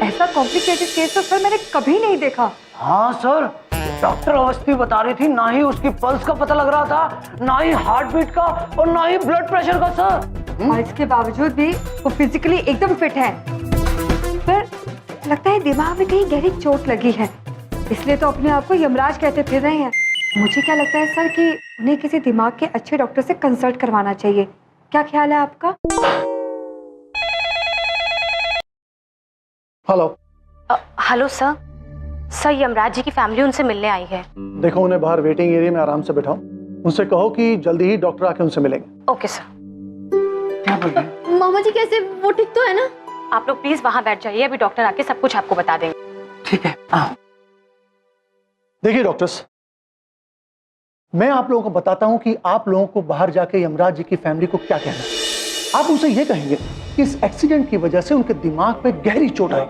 ऐसा complicated case तो sir मैंने कभी नहीं देखा। हाँ सर, डॉक्टर अवस्थी बता रही थी, ना ही उसकी पल्स का पता लग रहा था, ना ही हार्ट बीट का और ना ही ब्लड प्रेशर का सर। और इसके बावजूद भी वो फिजिकली एकदम फिट है। पर लगता है दिमाग में कहीं गहरी चोट लगी है, इसलिए तो अपने आप को यमराज कहते फिर रहे हैं। मुझे क्या लगता है सर कि उन्हें किसी दिमाग के अच्छे डॉक्टर से कंसल्ट करवाना चाहिए। क्या ख्याल है आपका? Hello. Hello sir. Sir, Yamraj ji की फैमिली उनसे मिलने आई है। देखो, उन्हें बाहर वेटिंग एरिया में आराम से बैठाओ, उनसे कहो कि जल्दी ही डॉक्टर आके उनसे मिलेंगे। Okay sir. क्या बोल रहे हैं? मामा जी कैसे, वो ठीक तो है ना? आप लोग प्लीज वहां बैठ जाइए, अभी डॉक्टर आके सब कुछ आपको बता देंगे। ठीक है। देखिए डॉक्टर्स, मैं आप लोगों को बताता हूं कि आप लोगों को बाहर जाके यमराज जी की फैमिली को क्या कहना है। आप उनसे ये कहेंगे कि इस एक्सीडेंट की वजह से उनके दिमाग पे गहरी चोट आई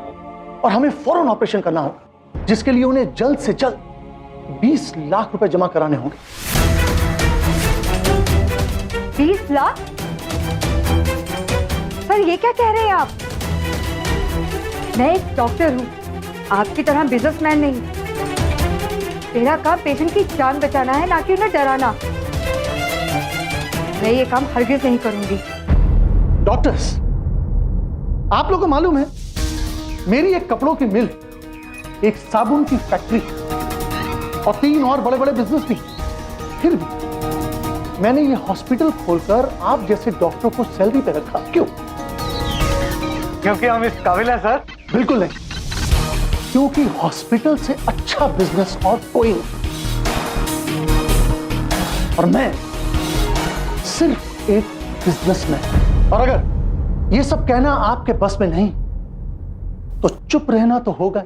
और हमें फौरन ऑपरेशन करना होगा, जिसके लिए उन्हें जल्द से जल्द 20 लाख रुपए जमा कराने होंगे। 20 लाख? सर ये क्या कह रहे हैं आप? मैं एक डॉक्टर हूँ, आपकी तरह बिजनेसमैन नहीं। मेरा काम पेशेंट की जान बचाना है, ना कि उन्हें डराना। मैं ये काम हरगिज नहीं करूंगी। डॉक्टर्स, आप लोगों को मालूम है मेरी एक कपड़ों की मिल, एक साबुन की फैक्ट्री और 3 और बड़े बड़े बिजनेस भी, फिर भी मैंने ये हॉस्पिटल खोलकर आप जैसे डॉक्टरों को सैलरी पे रखा। क्यों? क्योंकि हम इस काबिल हैं सर। बिल्कुल नहीं, क्योंकि हॉस्पिटल से अच्छा बिजनेस और कोई नहीं। और मैं सिर्फ एक बिजनेसमैन। और अगर ये सब कहना आपके बस में नहीं तो चुप रहना तो होगा,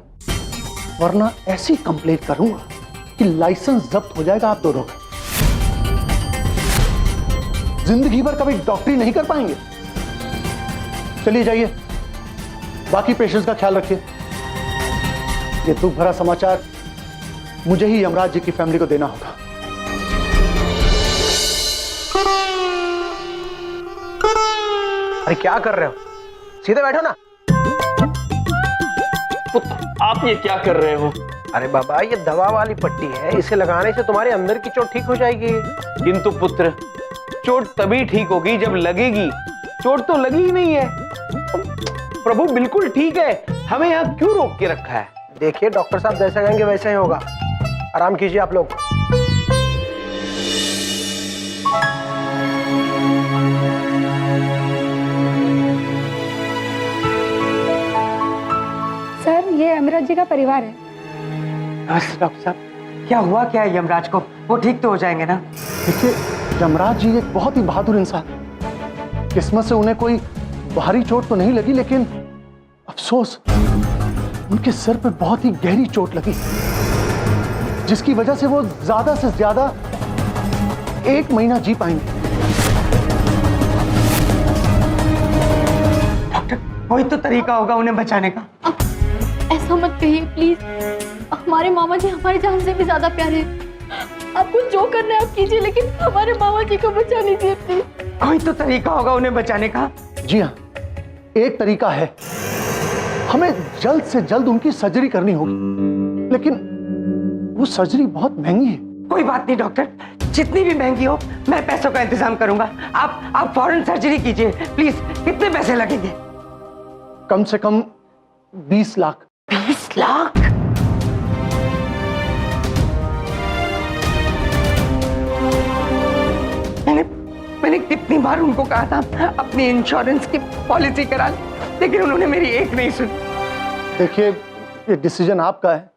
वरना ऐसी कंप्लेंट करूंगा कि लाइसेंस जब्त हो जाएगा आप दोनों का। जिंदगी भर कभी डॉक्टरी नहीं कर पाएंगे। चलिए जाइए, बाकी पेशेंट्स का ख्याल रखिए। ये दुख भरा समाचार मुझे ही यमराज जी की फैमिली को देना होगा। अरे क्या कर रहे हो? सीधे बैठो ना। आप ये क्या कर रहे हो? अरे बाबा, ये दवा वाली पट्टी है, इसे लगाने से तुम्हारे अंदर की चोट ठीक हो जाएगी। किंतु पुत्र, चोट तभी ठीक होगी जब लगेगी। चोट तो लगी ही नहीं है। प्रभु बिल्कुल ठीक है, हमें यहाँ क्यों रोक के रखा है? देखिए डॉक्टर साहब, जैसा कहेंगे वैसा ही होगा। आराम कीजिए आप लोग। सर ये यमराज जी का परिवार है। नमस्ते डॉक्टर साहब, क्या हुआ क्या है यमराज को? वो ठीक तो हो जाएंगे ना? देखिए, यमराज जी एक बहुत ही बहादुर इंसान। किस्मत से उन्हें कोई भारी चोट तो नहीं लगी, लेकिन अफसोस उनके सिर पे बहुत ही गहरी चोट लगी, जिसकी वजह से वो ज्यादा से ज्यादा 1 महीना जी पाएंगे। डॉक्टर, कोई तो तरीका होगा उन्हें बचाने का। ऐसा मत कहिए प्लीज, हमारे मामा जी हमारी जान से भी ज्यादा प्यारे हैं। आपको जो करना है आप कीजिए, लेकिन हमारे मामा जी को बचा लीजिए प्लीज। कोई तो तरीका होगा उन्हें बचाने का। जी हाँ, एक तरीका है। हमें जल्द से जल्द उनकी सर्जरी करनी होगी, लेकिन वो सर्जरी बहुत महंगी है। कोई बात नहीं डॉक्टर, जितनी भी महंगी हो मैं पैसों का इंतजाम करूंगा। आप फौरन सर्जरी कीजिए प्लीज। कितने पैसे लगेंगे? कम से कम 20 लाख। 20 लाख? मैंने कितनी बार उनको कहा था अपनी इंश्योरेंस की पॉलिसी करा, लेकिन उन्होंने मेरी एक नहीं सुनी। देखिए, ये डिसीजन आपका है।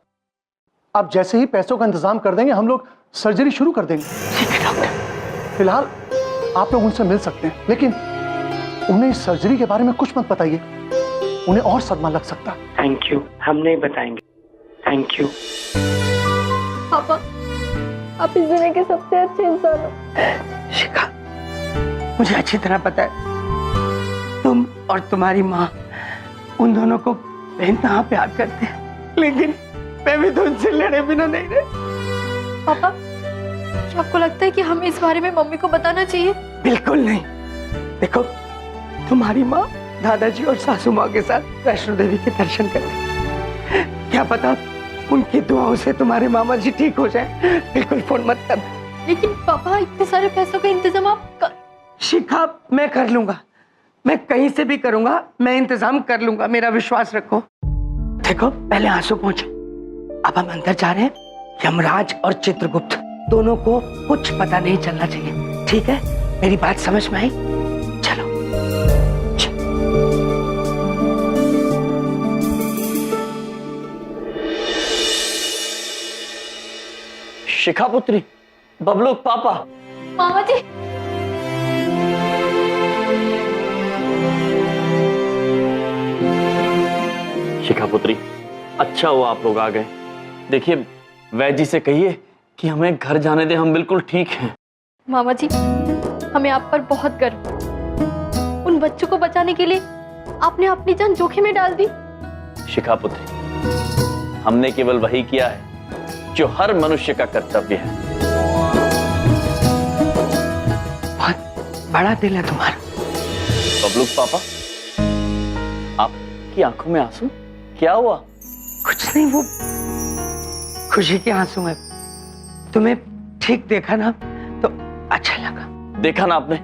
आप जैसे ही पैसों का इंतजाम कर देंगे, हम लोग सर्जरी शुरू कर देंगे। ठीक है डॉक्टर। फिलहाल आप लोग उनसे मिल सकते हैं, लेकिन उन्हें इस सर्जरी के बारे में कुछ मत बताइए, उन्हें और सदमा लग सकता है। थैंक यू, हम नहीं बताएंगे। Thank you. पापा, आप इस दुनिया के सबसे अच्छे इंसान हो। शिखा, मुझे अच्छी तरह पता है तुम और तुम्हारी माँ उन दोनों को बेइंतहा प्यार करते हैं, लेकिन मैं भी तो उनसे लड़े बिना नहीं रह। पापा, क्या आपको लगता है कि हमें इस बारे में मम्मी को बताना चाहिए? बिल्कुल नहीं। देखो, तुम्हारी माँ दादाजी और सासू माँ के साथ वैष्णो देवी के दर्शन करने। क्या पता उनकी दुआओं से तुम्हारे मामा जी ठीक हो जाए। बिल्कुल फोन मत कर। लेकिन पापा इतने सारे पैसों का इंतजाम आप शिखा, मैं कर लूंगा, मैं कहीं से भी करूंगा, मैं इंतजाम कर लूंगा, मेरा विश्वास रखो। देखो पहले आंसू पहुंचे, अब हम अंदर जा रहे हैं। यमराज और चित्रगुप्त दोनों को कुछ पता नहीं चलना चाहिए, ठीक है? मेरी बात समझ में आई? चलो। शिखा पुत्री, बबलू पापा। मामा जी शिखा पुत्री, अच्छा हुआ आप लोग आ गए। देखिए वैद्य जी से कहिए कि हमें घर जाने दें, हम बिल्कुल ठीक हैं। मामा जी, हमें आप पर बहुत गर्व है। उन बच्चों को बचाने के लिए आपने अपनी जान जोखिम में डाल दी। शिखा पुत्री, हमने केवल वही किया है जो हर मनुष्य का कर्तव्य है। बहुत बड़ा दिल है तुम्हारा। बबलू पापा, आपकी आंखों में आंसू, क्या हुआ? कुछ नहीं, वो खुशी के आंसू हैं। तुम्हें ठीक देखा ना तो अच्छा लगा। देखा ना आपने,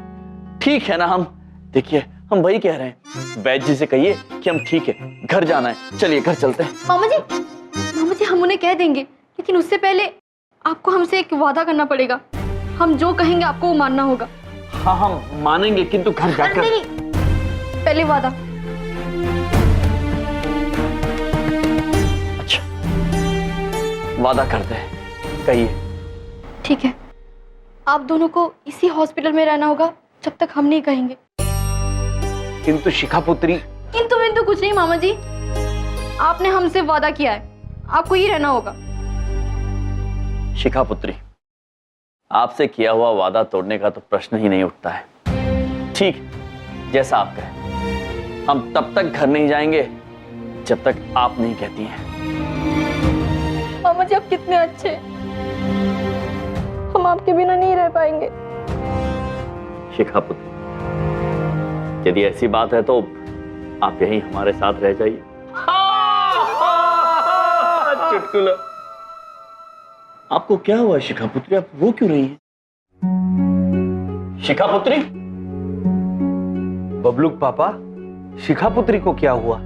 ठीक है ना हम? देखिए हम वही कह रहे हैं, वैद्य जी से कहिए कि हम ठीक है, घर जाना है, चलिए घर चलते हैं। मामा जी हम उन्हें कह देंगे, लेकिन उससे पहले आपको हमसे एक वादा करना पड़ेगा। हम जो कहेंगे आपको वो मानना होगा। हाँ हम मानेंगे, किंतु घर जाकर। नहीं, पहले वादा। अच्छा, वादा करते हैं, कहिए। ठीक है, आप दोनों को इसी हॉस्पिटल में रहना होगा जब तक हम नहीं कहेंगे। किंतु शिखा पुत्री। किंतु कुछ नहीं मामा जी, आपने हमसे वादा किया है, आपको ही रहना होगा। शिखा पुत्री, आपसे किया हुआ वादा तोड़ने का तो प्रश्न ही नहीं उठता है। ठीक, जैसा आप कहें, हम तब तक घर नहीं जाएंगे जब तक आप नहीं कहती हैं। मामा जी आप कितने अच्छे हैं, हम आपके बिना नहीं रह पाएंगे। शिखा पुत्री, यदि ऐसी बात है तो आप यहीं हमारे साथ रह जाइए। चुटकुला। आपको क्या हुआ शिखा पुत्री, आप रो क्यों रही हैं? शिखा पुत्री। बबलू पापा, शिखा पुत्री को क्या हुआ?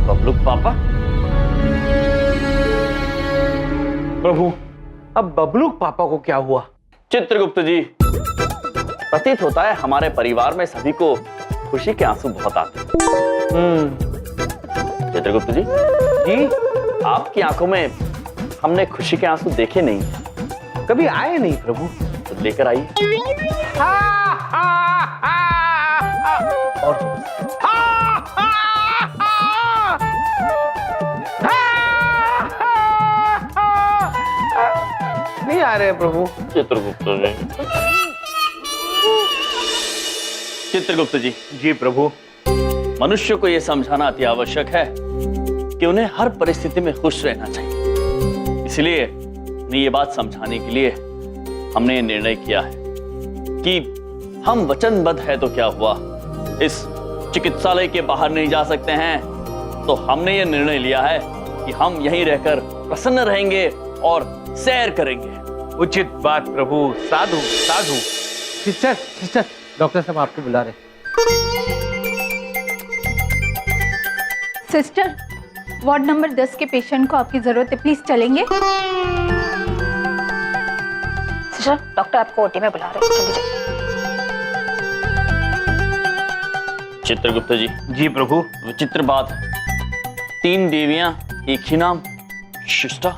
बबलू पापा। प्रभु, अब बबलू पापा को क्या हुआ? चित्रगुप्त जी, प्रतीत होता है हमारे परिवार में सभी को खुशी के आंसू बहुत आते हैं। चित्रगुप्त जी, जी आपकी आंखों में हमने खुशी के आंसू देखे नहीं, कभी आए नहीं प्रभु। तो लेकर आइए। और नहीं आ रहे प्रभु। चित्रगुप्त जी। चित्रगुप्त जी। जी प्रभु। मनुष्य को यह समझाना अति आवश्यक है कि उन्हें हर परिस्थिति में खुश रहना चाहिए। इसलिए ये बात समझाने के लिए हमने ये निर्णय किया है कि हम वचनबद्ध है तो क्या हुआ, इस चिकित्सालय के बाहर नहीं जा सकते हैं, तो हमने ये निर्णय लिया है कि हम यहीं रहकर प्रसन्न रहेंगे और सैर करेंगे। उचित बात प्रभु, साधु साधु। सिस्टर सिस्टर, डॉक्टर साहब आपको बुला रहे। सिस्टर, वार्ड नंबर 10 के पेशेंट को आपकी जरूरत है, प्लीज चलेंगे। सिस्टर, डॉक्टर आपको ओटी में बुला रहे हैं, जल्दी जाइए। चित्रगुप्त जी। जी प्रभु। विचित्र बात है, 3 देवियां एक ही नाम, शिष्टा।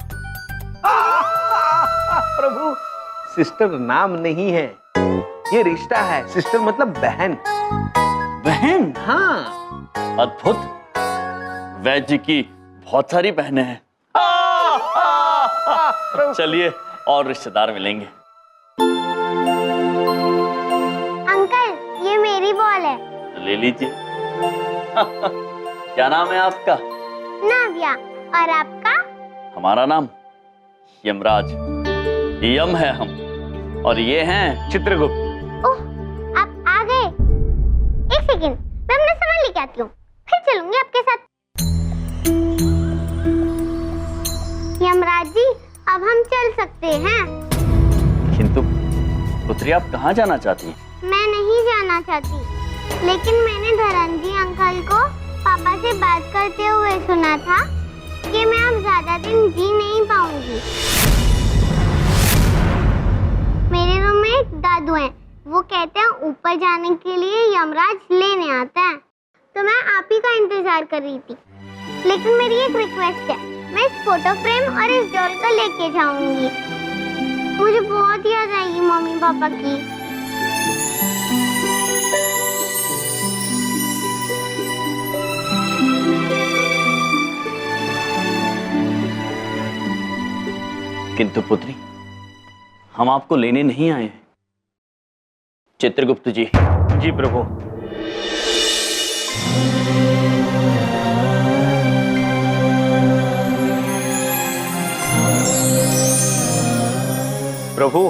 प्रभु, सिस्टर नाम नहीं है, ये रिश्ता है। सिस्टर मतलब बहन। बहन? हाँ। अद्भुत, वैद्य जी की बहुत सारी बहनें हैं। चलिए और रिश्तेदार मिलेंगे। अंकल, ये मेरी बॉल है। ले लीजिए। क्या नाम है आपका? नाव्या। और आपका? हमारा नाम यमराज। यम है हम, और ये हैं चित्रगुप्त। ओह, आप आ गए। एक सेकंड, मैं अपना सामान लेके आती हूँ, फिर चलूंगी आपके साथ। यमराज जी, अब हम चल सकते हैं। किंतु पुत्री, आप कहाँ जाना चाहती हैं? मैं नहीं जाना चाहती, लेकिन मैंने धरनजी अंकल को पापा से बात करते हुए सुना था कि मैं अब ज्यादा दिन जी नहीं पाऊंगी। मेरे रूम में एक दादू हैं, वो कहते हैं ऊपर जाने के लिए यमराज लेने आता है। तो मैं आप ही का इंतजार कर रही थी, लेकिन मेरी एक रिक्वेस्ट है, मैं इस फोटो फ्रेम और इस डॉल को लेके जाऊंगी। मुझे बहुत याद आएगी मम्मी पापा की। किंतु पुत्री, हम आपको लेने नहीं आए हैं। चित्रगुप्त जी। जी प्रभु। प्रभु,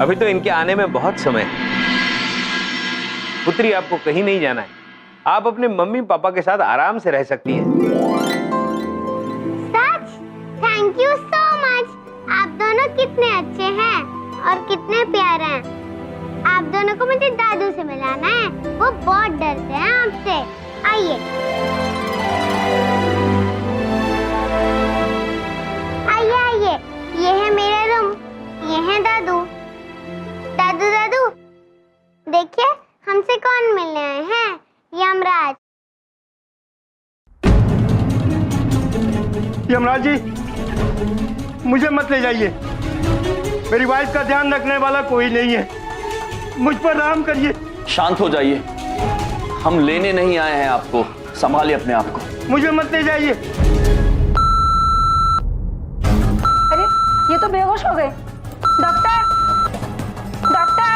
अभी तो इनके आने में बहुत समय है। पुत्री, आपको कहीं नहीं जाना है, आप अपने मम्मी पापा के साथ आराम से रह सकती हैं। सच? Thank you so much. आप दोनों कितने अच्छे हैं और कितने प्यारे हैं। आप दोनों को मुझे दादू से मिलाना है, वो बहुत डरते हैं आपसे। आइए आइए आइए, ये है मेरा रूम, ये है दादू। दादू दादू, देखिए हमसे कौन मिलने आए हैं? यमराज। यमराज जी, मुझे मत ले जाइए। मेरी वाइफ का ध्यान रखने वाला कोई नहीं है, मुझ पर रहम करिए। शांत हो जाइए, हम लेने नहीं आए हैं आपको। संभालिए अपने आप को। मुझे मत ले जाइए। अरे, ये तो बेहोश हो गए। Doctor, doctor.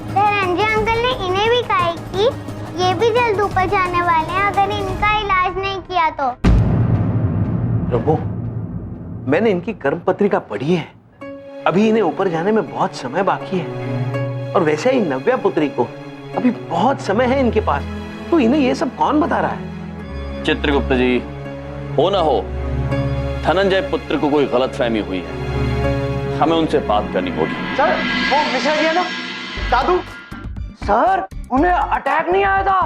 धनंजय अंकल ने इन्हें भी कहा कि ये भी जल्द ऊपर जाने वाले हैं अगर इनका इलाज नहीं किया तो। प्रभु, मैंने इनकी कर्म पत्रिका पढ़ी है, अभी इन्हें ऊपर जाने में बहुत समय बाकी है। और वैसे ही नव्या पुत्री को अभी बहुत समय है इनके पास, तो इन्हें ये सब कौन बता रहा है? चित्रगुप्त जी, हो ना हो धनंजय पुत्र को कोई गलतफहमी हुई है, हमें उनसे बात करनी होगी। सर, वो मिश्रा जी है ना, दादू सर, उन्हें अटैक नहीं आया था।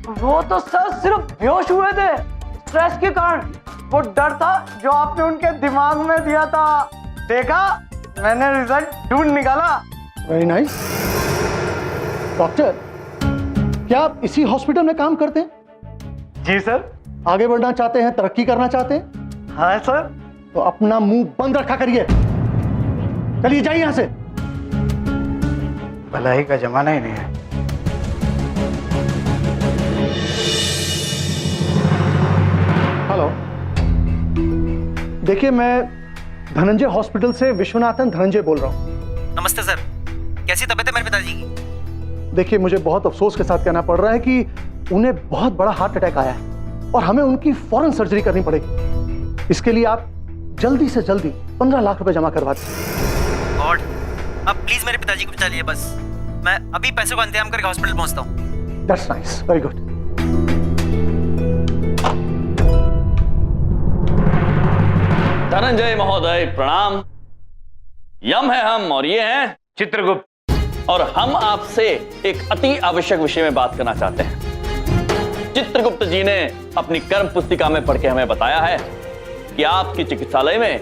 वो तो सर सिर्फ बेहोश हुए थे स्ट्रेस के कारण। वो डर था जो आपने उनके दिमाग में दिया था। देखा, मैंने रिजल्ट ढूंढ निकाला। Very nice. डॉक्टर, क्या आप इसी हॉस्पिटल में काम करते हैं? जी सर। आगे बढ़ना चाहते हैं, तरक्की करना चाहते हैं? हाँ सर। तो अपना मुंह बंद रखा करिए। चलिए जाइए यहां से। भलाई का जमाना ही नहीं है। हेलो, देखिए, मैं धनंजय हॉस्पिटल से विश्वनाथन धनंजय बोल रहा हूं। नमस्ते सर, कैसी तबीयत है मेरे पिताजी की? देखिए, मुझे बहुत अफसोस के साथ कहना पड़ रहा है कि उन्हें बहुत बड़ा हार्ट अटैक आया है और हमें उनकी फौरन सर्जरी करनी पड़ेगी। इसके लिए आप जल्दी से जल्दी 15 लाख रुपए जमा करवा दीजिए। गॉड, अब प्लीज मेरे पिताजी को बचा लिए बस। मैं अभी पैसों का इंतजाम करके हॉस्पिटल पहुंचता हूँ। That's nice, very good. Dhananjay महोदय प्रणाम। यम है हम, और ये हैं चित्रगुप्त। और हम आपसे एक अति आवश्यक विषय में बात करना चाहते हैं। चित्रगुप्त जी ने अपनी कर्म पुस्तिका में पढ़ के हमें बताया है कि आपकी चिकित्सालय में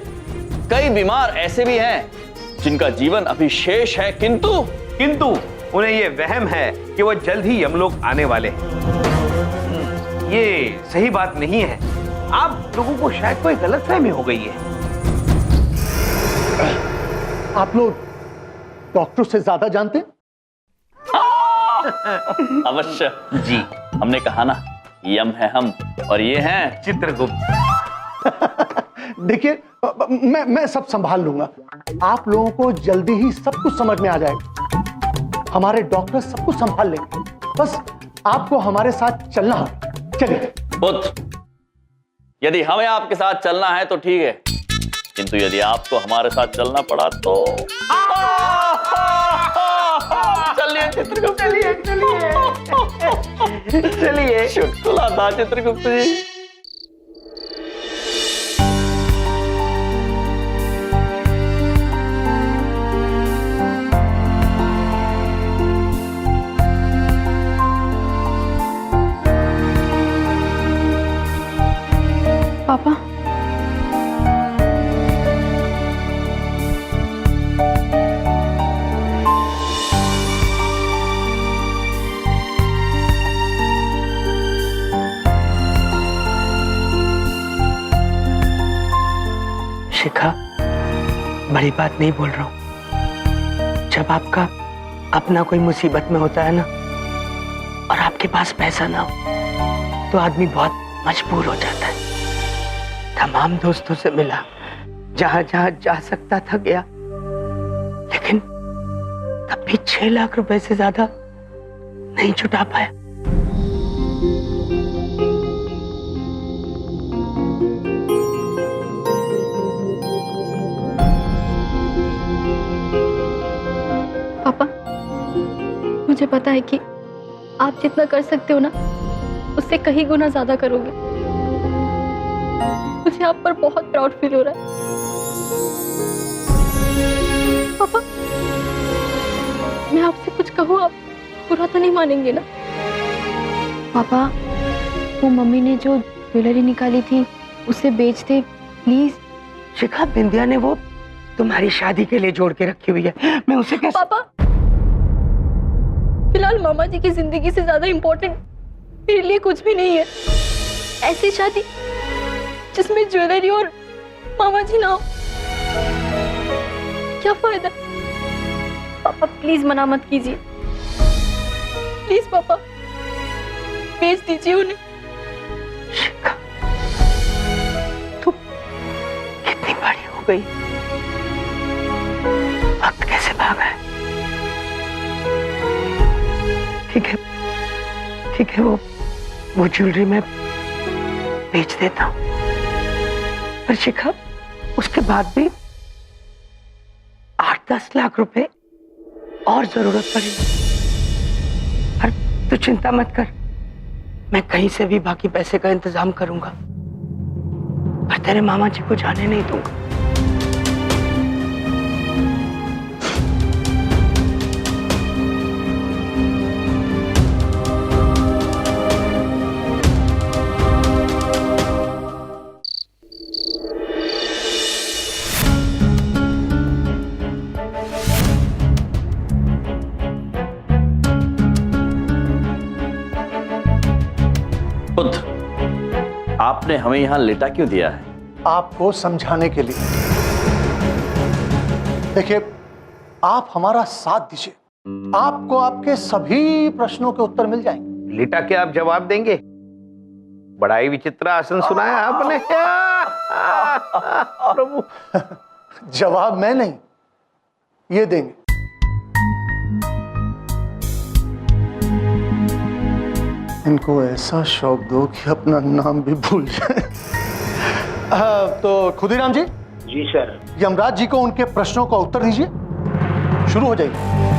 कई बीमार ऐसे भी हैं जिनका जीवन अभी शेष है, किंतु उन्हें ये वहम है कि वो जल्द ही यमलोक आने वाले हैं। ये सही बात नहीं है। आप लोगों को शायद कोई गलतफहमी हो गई है। आप लोग डॉक्टर से ज्यादा जानते हैं? अवश्य जी, हमने कहा ना, यम है हम और ये हैं चित्रगुप्त। देखिए, मैं सब संभाल लूंगा। आप लोगों को जल्दी ही सब कुछ समझ में आ जाएगा। हमारे डॉक्टर सब कुछ संभाल लेंगे। बस आपको हमारे साथ चलना होगा। चलिए। पुत्र, यदि हमें आपके साथ चलना है तो ठीक है, किंतु यदि आपको हमारे साथ चलना पड़ा तो चलिए चित्रगुप्त, चलिए चलिए चलिए। शुक्ला था चित्रगुप्त जी। पापा, शिखा, बड़ी बात नहीं बोल रहा हूं। जब आपका अपना कोई मुसीबत में होता है ना, और आपके पास पैसा ना हो, तो आदमी बहुत मजबूर हो जाता है। तमाम दोस्तों से मिला, जहां जहां जा सकता था गया, लेकिन तब भी 6 लाख रुपए से ज्यादा नहीं जुटा पाया। पापा, मुझे पता है कि आप जितना कर सकते हो ना, उससे कहीं गुना ज्यादा करोगे। मुझे आप पर बहुत प्राउड फील हो रहा है। पापा, मैं आपसे कुछ कहूँ, आप बुरा तो नहीं मानेंगे ना? पापा, वो मम्मी ने जो ज्वेलरी निकाली थी उसे बेच दे प्लीज। शिखा, बिंदिया ने वो तुम्हारी शादी के लिए जोड़ के रखी हुई है, मैं उसे कैसे... पापा, फिलहाल मामा जी की जिंदगी से ज्यादा इम्पोर्टेंट मेरे लिए कुछ भी नहीं है। ऐसी शादी जिसमें ज्वेलरी और मामा जी ना हो, क्या फायदा? पापा प्लीज मना मत कीजिए, प्लीज पापा, बेच दीजिए उन्हें। शिखा, तू कितनी बड़ी हो गई, वक्त कैसे भागा है। ठीक है, वो ज्वेलरी मैं बेच देता हूँ, पर शिखा, उसके बाद भी 8-10 लाख रुपए और जरूरत पड़ेगी। पर तू चिंता मत कर, मैं कहीं से भी बाकी पैसे का इंतजाम करूंगा, पर तेरे मामा जी को जाने नहीं दूंगा। पुत्र, आपने हमें यहाँ लेटा क्यों दिया है? आपको समझाने के लिए। देखिए, आप हमारा साथ दीजिए, आपको आपके सभी प्रश्नों के उत्तर मिल जाएंगे। लिटा के आप जवाब देंगे? बड़ा ही विचित्र आसन सुनाया आपने। प्रभु, जवाब मैं नहीं, ये देंगे। इनको ऐसा शौक दो कि अपना नाम भी भूल जाए। तो खुदीराम जी। जी सर। यमराज जी को उनके प्रश्नों का उत्तर दीजिए, शुरू हो जाइए।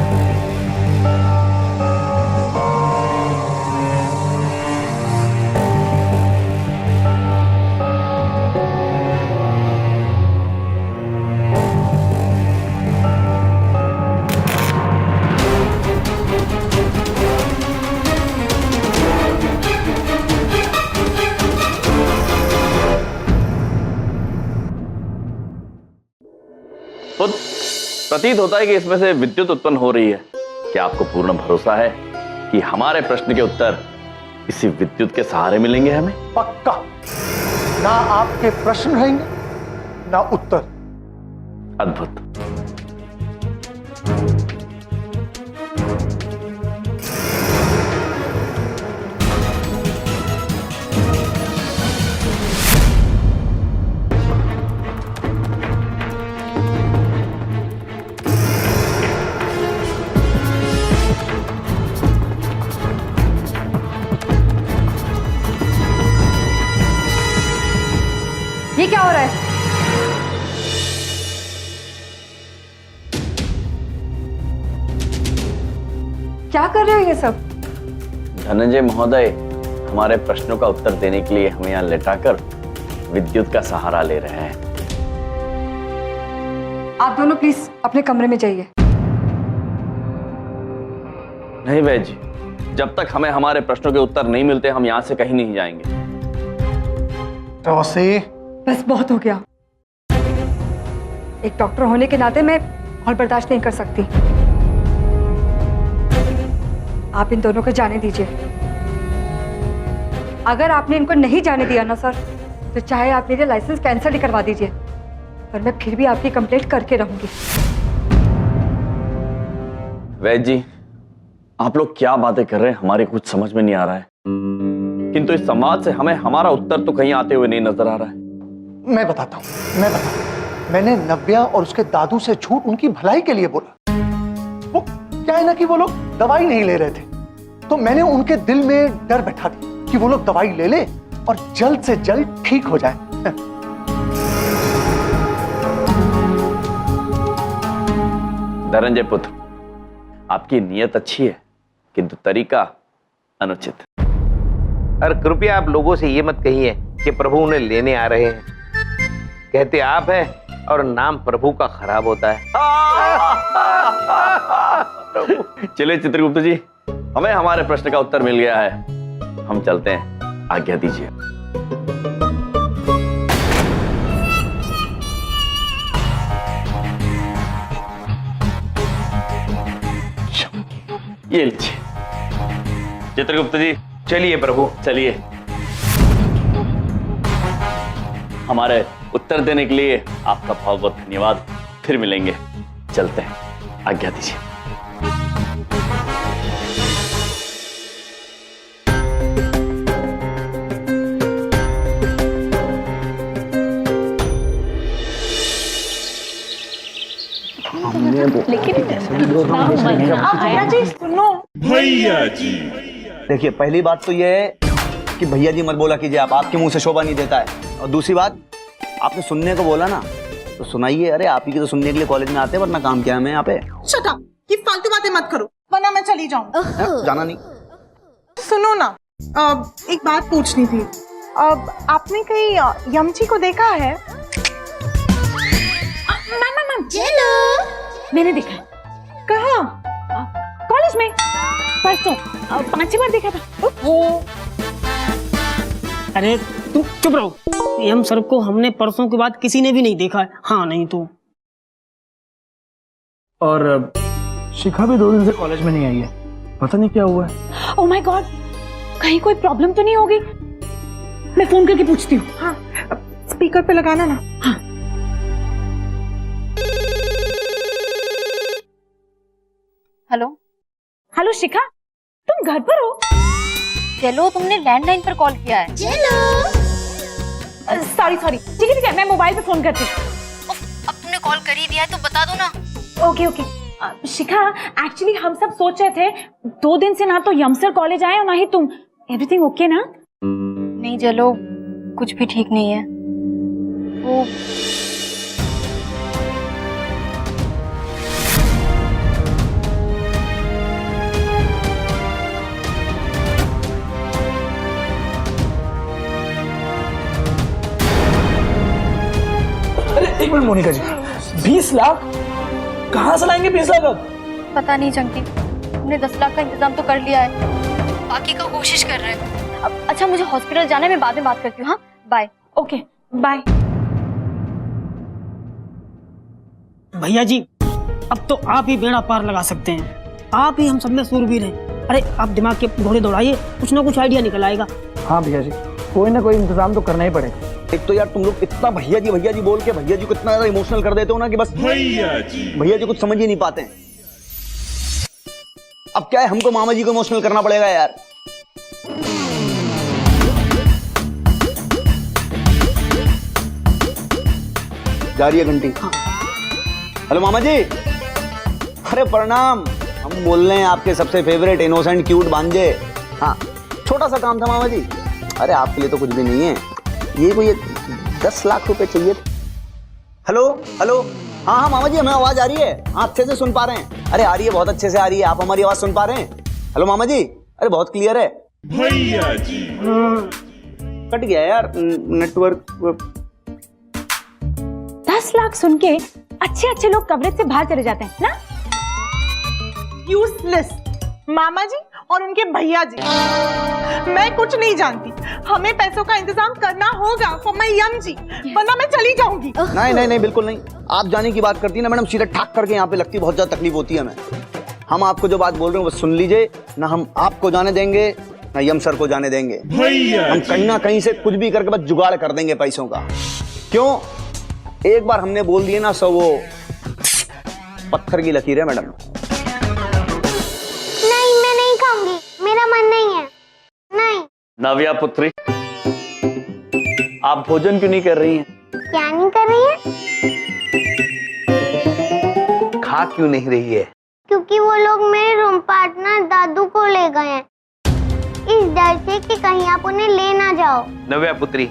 प्रतीत होता है कि इसमें से विद्युत उत्पन्न हो रही है। क्या आपको पूर्ण भरोसा है कि हमारे प्रश्न के उत्तर इसी विद्युत के सहारे मिलेंगे हमें? पक्का। ना आपके प्रश्न रहेंगे, ना उत्तर। अद्भुत। ये क्या हो रहा है? क्या कर रहे हो ये सब? धनंजय महोदय हमारे प्रश्नों का उत्तर देने के लिए हमें यहाँ लेटाकर विद्युत का सहारा ले रहे हैं। आप दोनों प्लीज अपने कमरे में जाइए। नहीं वैद्य जी, जब तक हमें हमारे प्रश्नों के उत्तर नहीं मिलते हम यहाँ से कहीं नहीं जाएंगे। रोसी, बस बहुत हो गया। एक डॉक्टर होने के नाते मैं और बर्दाश्त नहीं कर सकती। आप इन दोनों को जाने दीजिए। अगर आपने इनको नहीं जाने दिया ना सर, तो चाहे आप मेरे लाइसेंस कैंसिल ही करवा दीजिए, पर मैं फिर भी आपकी कंप्लेंट करके रहूंगी। वैद्य जी, आप लोग क्या बातें कर रहे हैं हमारे कुछ समझ में नहीं आ रहा है, किंतु इस संवाद से हमें हमारा उत्तर तो कहीं आते हुए नहीं नजर आ रहा है। मैं बताता हूं। मैंने नव्या और उसके दादू से झूठ उनकी भलाई के लिए बोला। वो क्या है ना कि वो लोग दवाई नहीं ले रहे थे, तो मैंने उनके दिल में डर बैठा दिया कि वो लोग दवाई ले ले और जल्द से जल्द ठीक हो जाए। धनंजय पुत्र, आपकी नीयत अच्छी है किंतु तरीका अनुचित। और कृपया आप लोगों से ये मत कहिए कि प्रभु उन्हें लेने आ रहे हैं। कहते आप हैं और नाम प्रभु का खराब होता है। चलिए चित्रगुप्त जी, हमें हमारे प्रश्न का उत्तर मिल गया है, हम चलते हैं, आज्ञा दीजिए। ये लीजिए चित्रगुप्त जी। चलिए प्रभु, चलिए। हमारे उत्तर देने के लिए आपका बहुत बहुत धन्यवाद। फिर मिलेंगे, चलते हैं, आज्ञा दीजिए। देखिए, पहली बात तो ये है कि भैया जी मत बोला कीजिए, आप आपके मुंह से शोभा नहीं देता है। और दूसरी बात, आपने सुनने को बोला ना तो सुनाइए। अरे आप ही की तो सुनने के लिए कॉलेज में आते हैं, वरना काम क्या है हमें यहाँ पे। शट अप, ये फालतू बातें मत करो वरना मैं चली जाऊं। जाना नहीं। सुनो ना, एक बात पूछनी थी। आपने कहीं यम जी को देखा है? मैम मैंने देखा। कहाँ? कॉलेज में परसों 5 बार देखा था। वो अरे तू चुप रहो। यम सर को हमने परसों के बाद किसी ने भी नहीं देखा है। हाँ नहीं तो। और शिखा भी 2 दिन से कॉलेज में नहीं आई है, पता नहीं क्या हुआ है। ओह माय गॉड, कहीं कोई प्रॉब्लम तो नहीं होगी? मैं फोन करके पूछती हूँ। हाँ, स्पीकर पे लगाना ना। हाँ। हेलो शिखा, तुम घर पर हो? चलो, तुमने लैंडलाइन पर कॉल किया है। सॉरी ठीक है, मैं मोबाइल पे फोन करती हूँ। अब तुमने कॉल कर ही दिया है तो बता दो ना। ओके। शिखा, एक्चुअली हम सब सोच रहे थे 2 दिन से ना तो यम सर कॉलेज आए और ना ही तुम। एवरीथिंग ओके ना? नहीं चलो, कुछ भी ठीक नहीं है। वो एक मिनट मोनिका जी, 20 लाख कहाँ से लाएंगे? 20 लाख अब? पता नहीं चंकी, हमने 10 लाख का इंतजाम तो कर लिया है, बाकी का कोशिश कर रहे हैं। अच्छा, मुझे हॉस्पिटल जाना है, मैं बाद में बात करती हूँ। हाँ बाय। Okay bye. भैया जी, अब तो आप ही बेड़ा पार लगा सकते हैं। आप ही हम सब में सूरबीर हैं। अरे आप दिमाग के घोड़े दौड़ाइए, कुछ ना कुछ आइडिया निकल आएगा। हाँ भैया जी, कोई ना कोई इंतजाम तो करना ही पड़ेगा। एक तो यार तुम लोग इतना भैया जी बोल के भैया जी को इतना ज्यादा इमोशनल कर देते हो ना कि बस भैया जी कुछ समझ ही नहीं पाते हैं। अब क्या है, हमको मामा जी को इमोशनल करना पड़ेगा यार। जा रही है घंटी। हेलो मामा जी। अरे प्रणाम। हम बोल रहे हैं आपके सबसे फेवरेट इनोसेंट क्यूट भांजे। हाँ, छोटा सा काम था मामा जी। अरे आपके लिए तो कुछ भी नहीं है, ये कोई 10 लाख रुपए चाहिए। हेलो हेलो, हाँ हाँ मामा जी, हमें आवाज आ रही है। हाँ अच्छे से सुन पा रहे हैं। अरे आ रही है, बहुत अच्छे से आ रही है। आप हमारी आवाज सुन पा रहे हैं? हेलो मामा जी, अरे बहुत क्लियर है भैया जी। कट गया यार नेटवर्क। 10 लाख सुन के अच्छे अच्छे लोग कवरेज से बाहर चले जाते हैं ना। यूजलेस मामा जी और उनके भैया जी। मैं कुछ नहीं जानती, हमें पैसों का इंतजाम करना होगा फॉर माय यम जी, वरना मैं चली जाऊंगी। नहीं नहीं नहीं, बिल्कुल नहीं। आप जाने की बात करती है ना मैडम, सीधा ठाक करके यहाँ पे लगती, बहुत ज्यादा तकलीफ होती है हमें। हम आपको जो बात बोल रहे हैं वो सुन लीजिए, ना हम आपको जाने देंगे ना यम सर को जाने देंगे। हम कहीं ना कहीं से कुछ भी करके बस जुगाड़ कर देंगे पैसों का। क्यों? एक बार हमने बोल दिए ना सो वो पत्थर की लकीर है मैडम। नहीं, मैं नहीं खाऊंगी, मेरा मन नहीं है। नहीं। नव्या पुत्री, आप भोजन क्यों नहीं कर रही हैं? क्या नहीं कर रही है? खा क्यों नहीं रही है? क्योंकि वो लोग मेरे रूम पार्टनर दादू को ले गए हैं, इस डर से कि कहीं आप उन्हें ले ना जाओ। नव्या पुत्री,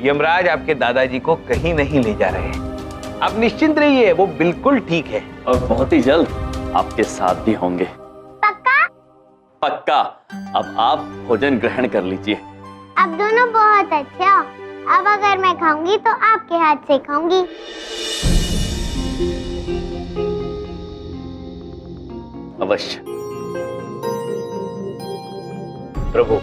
यमराज आपके दादाजी को कहीं नहीं ले जा रहे हैं। आप निश्चिंत रहिए, वो बिल्कुल ठीक है और बहुत ही जल्द आपके साथ भी होंगे। पक्का? पक्का। अब आप भोजन ग्रहण कर लीजिए। आप दोनों बहुत अच्छे हो। अब अगर मैं खाऊंगी तो आपके हाथ से खाऊंगी। अवश्य। प्रभु,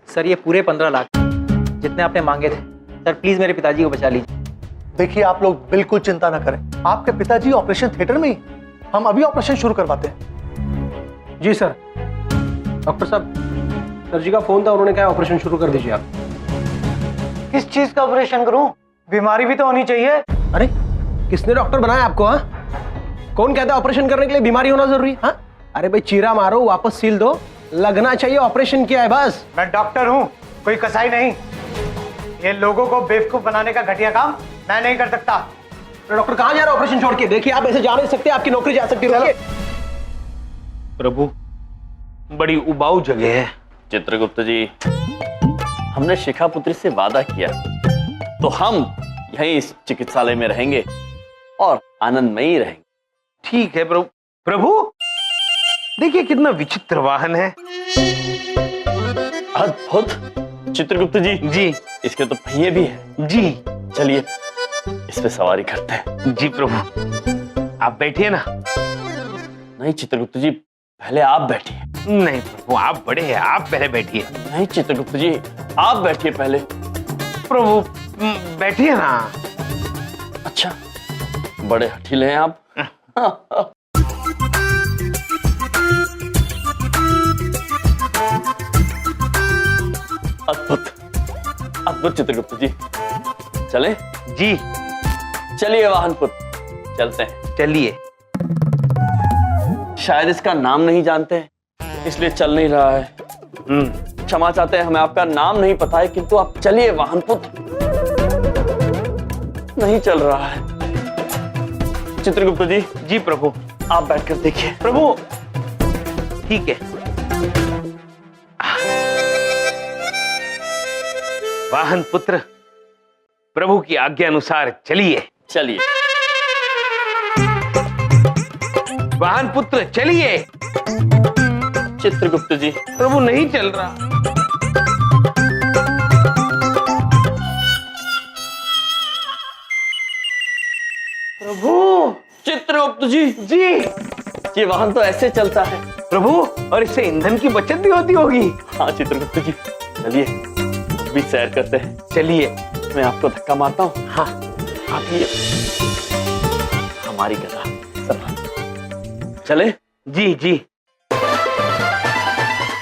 सर ये पूरे 15 लाख जितने आपने मांगे थे। सर प्लीज मेरे पिताजी को बचा लीजिए। देखिए आप लोग बिल्कुल चिंता ना करें, आपके पिताजी ऑपरेशन थिएटर में ही, हम अभी ऑपरेशन शुरू करवाते हैं। जी सर। डॉक्टर साहब, सर जी का फोन था, उन्होंने कहा ऑपरेशन शुरू कर दीजिए आप। किस चीज का ऑपरेशन करूं? बीमारी भी तो होनी चाहिए। अरे किसने डॉक्टर बनाया आपको? हाँ, कौन कहता है ऑपरेशन करने के लिए बीमारी होना जरूरी? हाँ, अरे भाई चीरा मारो, वापस सील दो, लगना चाहिए ऑपरेशन किया है बस। मैं डॉक्टर हूं, कोई कसाई नहीं। ये लोगों को बेवकूफ बनाने का घटिया काम मैं नहीं कर सकता। तो डॉक्टर कहां जा रहे हो ऑपरेशन छोड़ के? देखिए आप ऐसे जा नहीं सकते, आपकी नौकरी जा सकती है। प्रभु, बड़ी उबाऊ जगह है। चित्रगुप्त जी, हमने शिखा पुत्री से वादा किया तो हम यहीं इस चिकित्सालय में रहेंगे और आनंदमयी रहेंगे। ठीक है प्रभु। प्रभु देखिए कितना विचित्र वाहन है। अद्भुत। चित्रगुप्त जी, जी इसके तो पहिए भी हैं। जी चलिए इस पे सवारी करते हैं। जी प्रभु, आप बैठिए ना। नहीं चित्रगुप्त जी, पहले आप बैठिए। नहीं प्रभु, आप बड़े हैं, आप पहले बैठिए। नहीं चित्रगुप्त जी, आप बैठिए पहले। प्रभु बैठिए ना। अच्छा, बड़े हठीले हैं आप। अद्भुत अद्भुत चित्रगुप्त जी, चले? जी चलिए वाहन पुत्र, चलते हैं। चलिए। शायद इसका नाम नहीं जानते इसलिए चल नहीं रहा है। क्षमा चाहते हैं, हमें आपका नाम नहीं पता है, किंतु आप चलिए वाहन पुत्र। नहीं चल रहा है। चित्रगुप्त जी। जी प्रभु। आप बैठकर देखिए। प्रभु ठीक है। वाहन पुत्र, प्रभु की आज्ञा अनुसार चलिए। चलिए वाहन पुत्र चलिए। चित्रगुप्त जी। प्रभु नहीं चल रहा। प्रभु। चित्रगुप्त जी। जी ये वाहन तो ऐसे चलता है प्रभु, और इससे ईंधन की बचत भी होती होगी। हाँ चित्रगुप्त जी, चलिए भी सैर करते हैं। चलिए। मैं आपको धक्का मारता हूँ। हाँ आप ये हमारी गदा संभाल। चले? जी जी।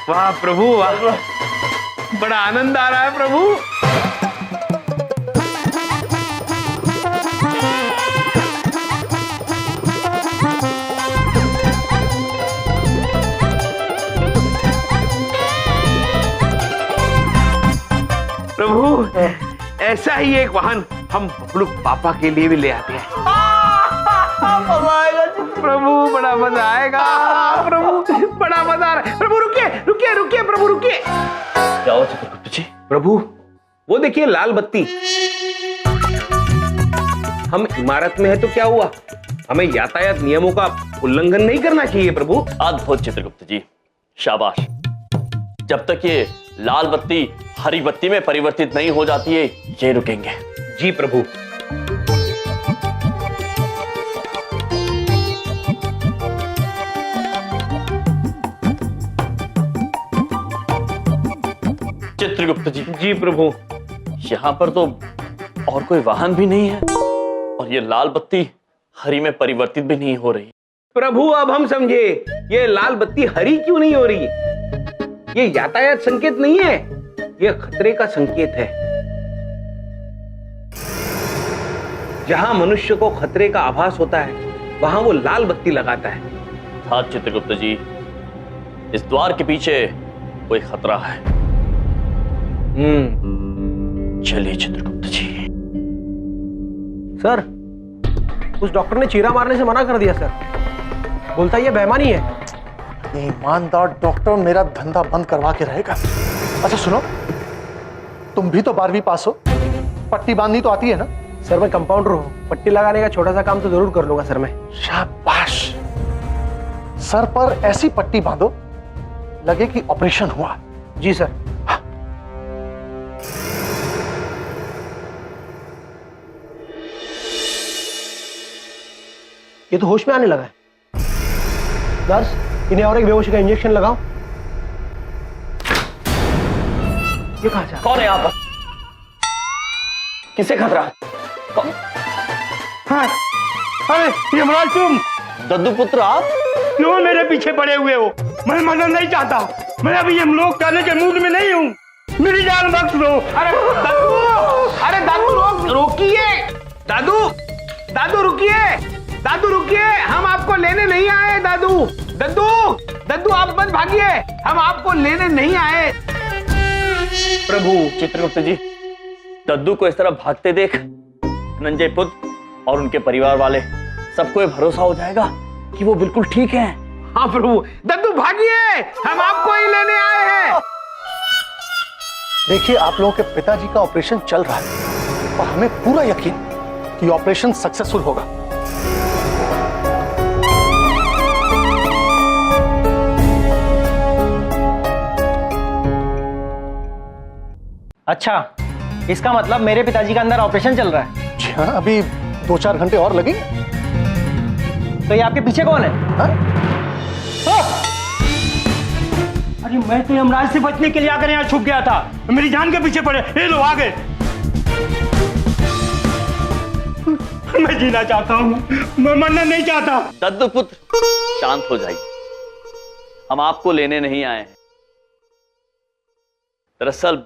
वाह प्रभु वाह, बड़ा आनंद आ रहा है प्रभु। ऐसा ही एक वाहन हम बबलू पापा के लिए भी ले आते हैं। प्रभु बड़ा मजा आएगा, प्रभु बड़ा मजा आ रहा है। प्रभु रुकिए रुकिए रुकिए, प्रभु रुकिए। जाओ चित्रगुप्त जी। प्रभु वो देखिए लाल बत्ती। हम इमारत में है तो क्या हुआ, हमें यातायात नियमों का उल्लंघन नहीं करना चाहिए प्रभु। अद्भुत चित्रगुप्त जी, शाबाश। जब तक ये लाल बत्ती हरी बत्ती में परिवर्तित नहीं हो जाती है, ये रुकेंगे। जी प्रभु। चित्रगुप्त जी। जी प्रभु। यहाँ पर तो और कोई वाहन भी नहीं है और ये लाल बत्ती हरी में परिवर्तित भी नहीं हो रही। प्रभु अब हम समझे, ये लाल बत्ती हरी क्यों नहीं हो रही। ये यातायात संकेत नहीं है, ये खतरे का संकेत है। जहां मनुष्य को खतरे का आभास होता है वहां वो लाल बत्ती लगाता है। हाँ चित्रगुप्त जी, इस द्वार के पीछे कोई खतरा है। चलिए चित्रगुप्त जी। सर, उस डॉक्टर ने चीरा मारने से मना कर दिया सर, बोलता ये बेईमानी है। ईमानदार डॉक्टर मेरा धंधा बंद करवा के रहेगा। अच्छा सुनो, तुम भी तो 12वीं पास हो, पट्टी बांधनी तो आती है ना? सर मैं कंपाउंडर हूँ, पट्टी लगाने का छोटा सा काम तो जरूर कर लूंगा सर मैं। शाबाश। सर पर ऐसी पट्टी बांधो लगे कि ऑपरेशन हुआ। जी सर। ये तो होश में आने लगा है। नर्स, इन्हें और एक बेहोशी का इंजेक्शन लगाओ। ये कहां से? कौन है यहाँ पर? किसे खतरा? हाँ, अरे यमराज तुम? दद्दू पुत्र आप? क्यों मेरे पीछे पड़े हुए हो? मैं मरना नहीं चाहता, मैं अभी यमलोक जाने के मूड में नहीं हूँ, मेरी जान बख्श दो। अरे दादू, अरे दादू रोकिए, दादू दादू रुकिए, दादू रुकिए, हम आपको लेने नहीं आए। दादू दद्दू दद्दू आप मत भागिए, हम आपको लेने नहीं आए। प्रभु चित्रगुप्त जी, दद्दू को इस तरह भागते देख धनंजय पुत्र और उनके परिवार वाले सबको ये भरोसा हो जाएगा कि वो बिल्कुल ठीक है। हाँ प्रभु, दद्दू भागिए, हम आपको ही लेने आए हैं। देखिए, आप लोगों के पिताजी का ऑपरेशन चल रहा है और हमें पूरा यकीन कि ऑपरेशन सक्सेसफुल होगा। अच्छा, इसका मतलब मेरे पिताजी का अंदर ऑपरेशन चल रहा है? जी हाँ, अभी 2-4 घंटे और लगेंगे। तो ये आपके पीछे कौन है? हाँ? अरे मैं तो यमराज से बचने के लिए आकर यहाँ छुप गया था, मेरी जान के पीछे पड़े। ये लो आ गए। मैं जीना चाहता हूँ, मैं मरना नहीं चाहता। दद्दू पुत्र शांत हो जाइए, हम आपको लेने नहीं आए हैं। दरअसल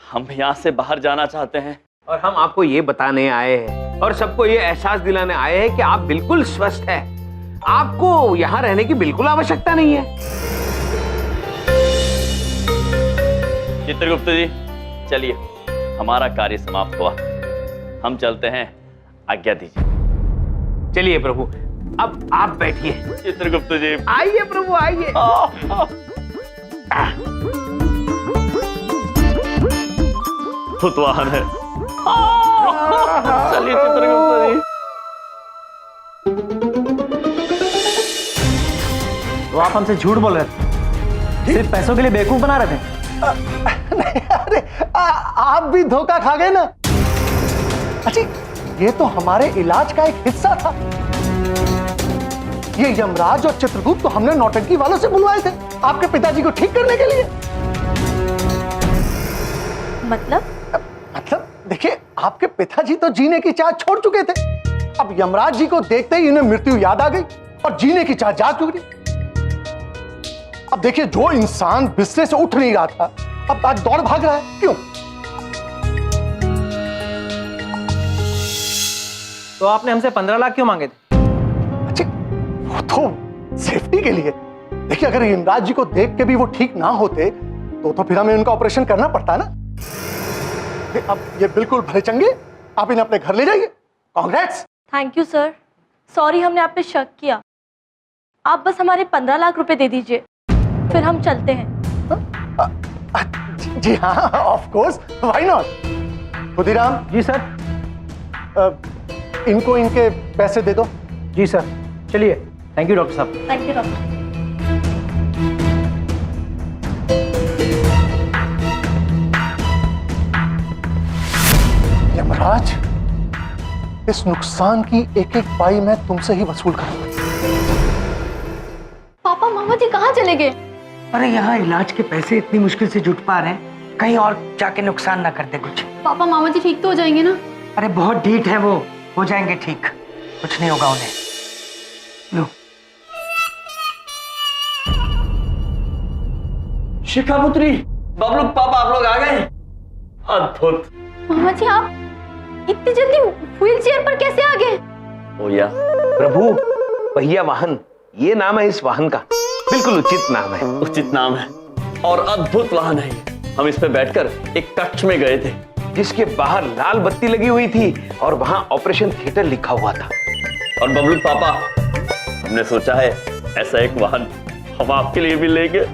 हम यहाँ से बाहर जाना चाहते हैं और हम आपको ये बताने आए हैं और सबको ये एहसास दिलाने आए हैं कि आप बिल्कुल स्वस्थ हैं, आपको यहाँ रहने की बिल्कुल आवश्यकता नहीं है। चित्रगुप्त जी, चलिए, हमारा कार्य समाप्त हुआ, हम चलते हैं, आज्ञा दीजिए। चलिए प्रभु, अब आप बैठिए। चित्रगुप्त जी आइए प्रभु आइए। भूतवाहन है। चलिए चित्रगुप्त जी। तो आप हमसे झूठ बोल रहे थे, सिर्फ पैसों के लिए बेवकूफ बना रहे थे? नहीं, अरे आप भी धोखा खा गए ना। अच्छा, ये तो हमारे इलाज का एक हिस्सा था। ये यमराज और चित्रगुप्त तो हमने नौटंकी वालों से बुलवाए थे आपके पिताजी को ठीक करने के लिए। मतलब देखिए, आपके पिताजी तो जीने की चाह छोड़ चुके थे। अब यमराज जी को देखते ही इन्हें मृत्यु याद आ गई और जीने की चाह जाग चुकी। अब देखिए, जो इंसान बिस्तर से उठ नहीं रहा था अब आज दौड़ भाग रहा है, क्यों? तो आपने हमसे 15 लाख क्यों मांगे थे? अच्छा, वो तो सेफ्टी के लिए। देखिए, अगर यमराज जी को देख के भी वो ठीक ना होते तो फिर हमें उनका ऑपरेशन करना पड़ता है ना। अब ये बिल्कुल भले चंगे, आप इन्हें अपने घर ले जाइए। Congrats. Thank you sir, sorry हमने आप पे शक किया। आप बस हमारे 15 लाख रुपए दे दीजिए, फिर हम चलते हैं। जी हाँ, of course, why not. Khudiram. जी सर। इनको इनके पैसे दे दो। जी सर, चलिए। थैंक यू डॉक्टर साहब। Thank you doctor. यमराज, इस नुकसान की एक एक पाई मैं तुमसे ही वसूल करूंगा। पापा मामा जी कहाँ चले गए? अरे यहाँ इलाज के पैसे इतनी मुश्किल से जुट पा रहे हैं, कहीं और जाके नुकसान ना करते कुछ। पापा मामा जी ठीक तो हो जाएंगे ना? अरे बहुत ढीठ है वो, हो जाएंगे ठीक, कुछ नहीं होगा उन्हें। लो। शिखा पुत्री, बबलू पापा आप लोग आ गए? अद्भुत। मामा जी आप इतनी जल्दी व्हील चेयर पर कैसे आ गए? ओया प्रभु, पहिया वाहन, ये नाम है इस वाहन का, बिल्कुल उचित नाम है। उचित नाम है और अद्भुत वाहन है। हम इस पे बैठकर एक कक्ष में गए थे जिसके बाहर लाल बत्ती लगी हुई थी और वहां ऑपरेशन थिएटर लिखा हुआ था। और बबलू पापा, हमने सोचा है ऐसा एक वाहन हम आपके लिए भी लेंगे।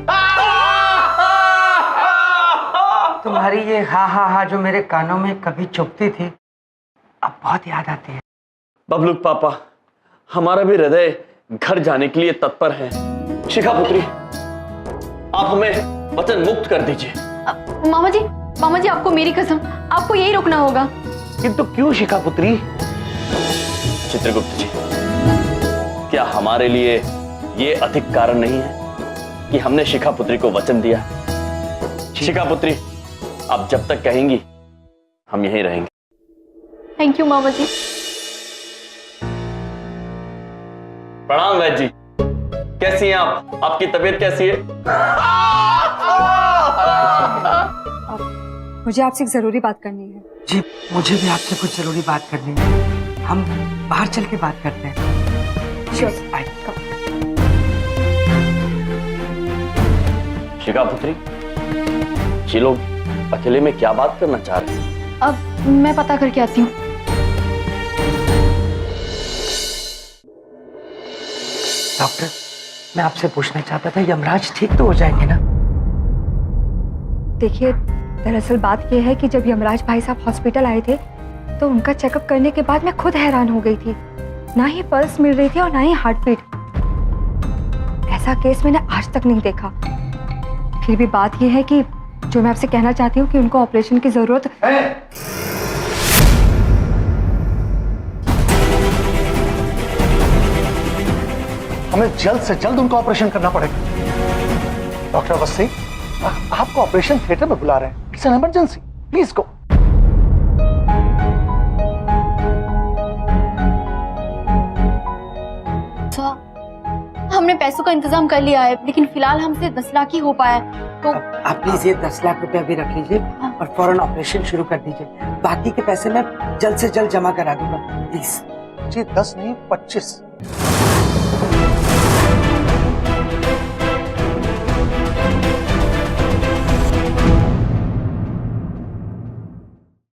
तुम्हारी ये हा हा हा जो मेरे कानों में कभी चुभती थी, अब बहुत याद आती है। बबलू पापा, हमारा भी हृदय घर जाने के लिए तत्पर है। शिखा पुत्री, आप हमें वचन मुक्त कर दीजिए। मामा जी आपको मेरी कसम, आपको यही रोकना होगा। किंतु क्यों शिखा पुत्री? चित्रगुप्त जी, क्या हमारे लिए ये अधिक कारण नहीं है कि हमने शिखा पुत्री को वचन दिया? शिखा पुत्री, आप जब तक कहेंगी हम यहीं रहेंगे। थैंक यू मामा जी। प्रणाम वैद्य जी, कैसी हैं आप? आपकी तबीयत कैसी है? मुझे आपसे एक जरूरी बात करनी है। जी, मुझे भी आपसे कुछ जरूरी बात करनी है, हम बाहर चल के बात करते हैं। शिखा पुत्री, ये लोग अकेले में क्या बात करना चाह रहे हैं? अब मैं पता करके आती हूँ। डॉक्टर, मैं आपसे पूछना चाहता था, यमराज ठीक तो हो जाएंगे ना? देखिए, दरअसल बात यह है कि जब यमराज भाई साहब हॉस्पिटल आए थे तो उनका चेकअप करने के बाद मैं खुद हैरान हो गई थी। ना ही पल्स मिल रही थी और ना ही हार्ट बीट। ऐसा केस मैंने आज तक नहीं देखा। फिर भी बात यह है कि जो मैं आपसे कहना चाहती हूँ कि उनको ऑपरेशन की जरूरत है। हमें जल्द से जल्द उनका ऑपरेशन करना पड़ेगा। डॉक्टर अवस्थी, आपको ऑपरेशन थिएटर में बुला रहे हैं। It's an emergency, please go. हमने पैसों का इंतजाम कर लिया है, लेकिन फिलहाल हमसे 10 लाख ही हो पाया है। तो आप प्लीज ये 10 लाख रुपए अभी रख लीजिए और फौरन ऑपरेशन शुरू कर दीजिए। बाकी के पैसे मैं जल्द से जल्द जमा करा दूंगा, प्लीज। जी 10 नहीं 25।